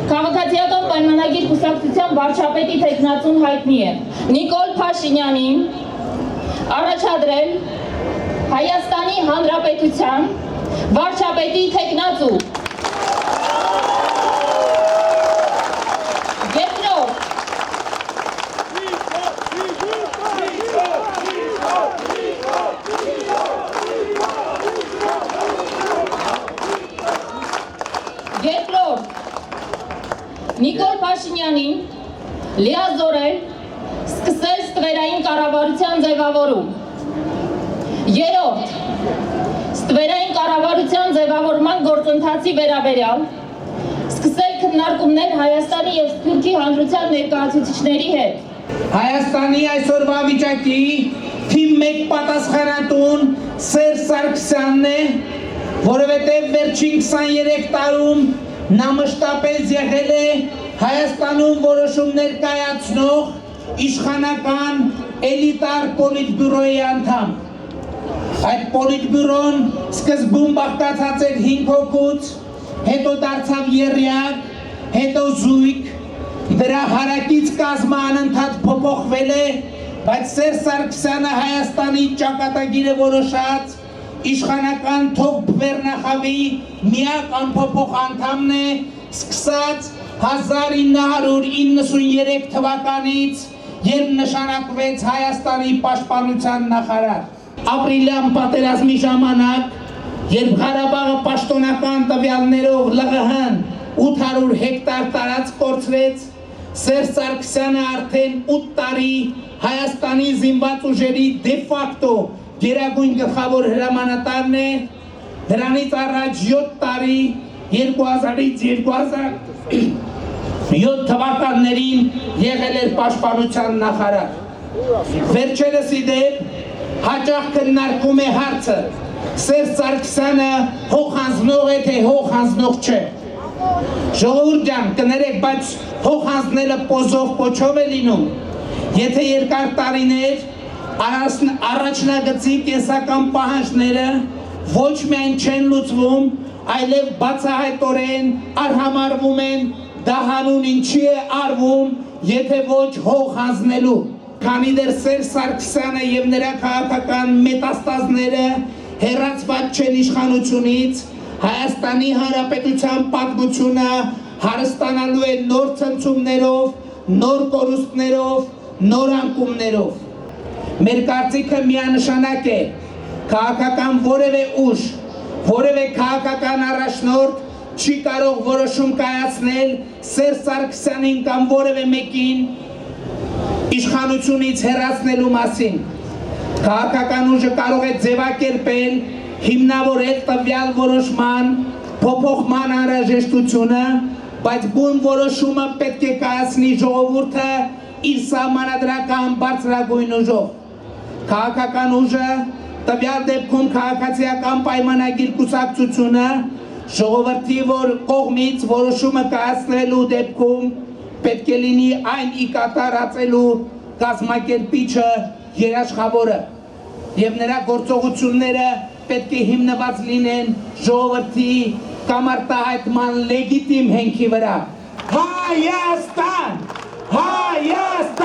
Քաղաքացիական պայմանագիր կուսակցության վարչապետի թեկնածուն հայտնի է Նիկոլ Փաշինյանին առաջադրել Հայաստանի Հանրապետության վարչապետի թեկնածու։ Երկրորդ Նիկոլ Փաշինյանին լիազորել սկսել ստվերային կառավարության ձևավորում։ Երրորդ ստվերային կառավարության ձևավորման գործընթացի վերաբերյալ սկսել քննարկումներ Հայաստանի և Սփյուռքի հանրության ներկայացուցիչների հետ։ Հայաստանի այսօրվա վիճակի թիվ 1 պատասխանատուն Սերժ Սարգսյանն է, որովհետև վերջին 23 տարում նա մշտապես եղել է Հայաստանում որոշումներ կայացնող իշխանական էլիտար պոլիտբյուրոյի անդամ։ Այդ պոլիտբյուրոն սկզբում բաղկացած էր 5 հոգուց, հետո դարձավ եռյակ, հետո զույգ, դրա հարակից կազմը անընդհատ փոփոխվել է, բայց Սերժ Սարգսյանը Հայաստանի ճակատագիրը որոշած իշխանական թոփ վերնախավի միակ անփոփոխ անդամն է, սկսած 1993 թվականից, երբ նշանակվեց Հայաստանի պաշտպանության նախարար։ Ապրիլյան պատերազմի ժամանակ, երբ Ղարաբաղը պաշտոնական տվյալներով ԼՂՀ-ն 800 հեկտար տարածք կորցրեց, Սերժ Սարգսյանը արդեն 8 տարի Հայաստանի զինված ուժերի դեֆակտո գերագույն գլխավոր հրամանատարն է, դրանից առաջ 7 տարի 2000-ից 2007 թվականներին եղել էր պաշտպանության նախարար։ Վերջերս ի դեպ հաճախ քննարկում է հարցը Սերժ Սարգսյանը հող հանձնող է, թե հող հանձնող չէ։ Ժողովուրդ ջան, կներեք, բայց հող հանձնելը պոզով պոչով է լինում։ Եթե երկար տարիներ առաջնագծի կենսական պահանջները ոչ միայն չեն լուծվում, այլև բացահայտորեն արհամարվում են, դա հանուն ինչի է արվում, եթե ոչ հող հանձնելու։ Քանի դեռ Սերժ Սարգսյանը եւ նրա քաղաքական մետաստազները հեռացված չեն իշխանությունից, Հայաստանի Հանրապետության պատմությունը հարստանալու է նոր ցնցումներով, նոր կորուստներով, նոր անկումներով։ Մեր կարծիքը միանշանակ է, քաղաքական որևէ ուժ, որևէ քաղաքական առաջնորդ չի կարող որոշում կայացնել Սերժ Սարգսյանին կամ որևէ մեկին իշխանությունից հեռացնելու մասին։ Քաղաքական ուժը կարող է ձևակերպել, հիմնավորել տվյալ որոշման, փոփոխման անհրաժեշտությունը, բայց բուն որոշումը պետք է կայացնի ժողովուրդը իր սահմանադրական բարձրագույն ուժով։ Քաղաքական ուժը, տվյալ դեպքում քաղաքացիական պայմանագիր կուսակցությունը, ժողովրդի կողմից որոշումը կայացնելու դեպքում պետք է լինի այն ի կատարածելու կազմակերպիչը, երաշխավորը, եւ նրա գործողությունները պետք է հիմնված լինեն ժողովրդի կամ արտահայտման լեգիտիմ հենքի վրա։ Հայաստան! Հայաստան!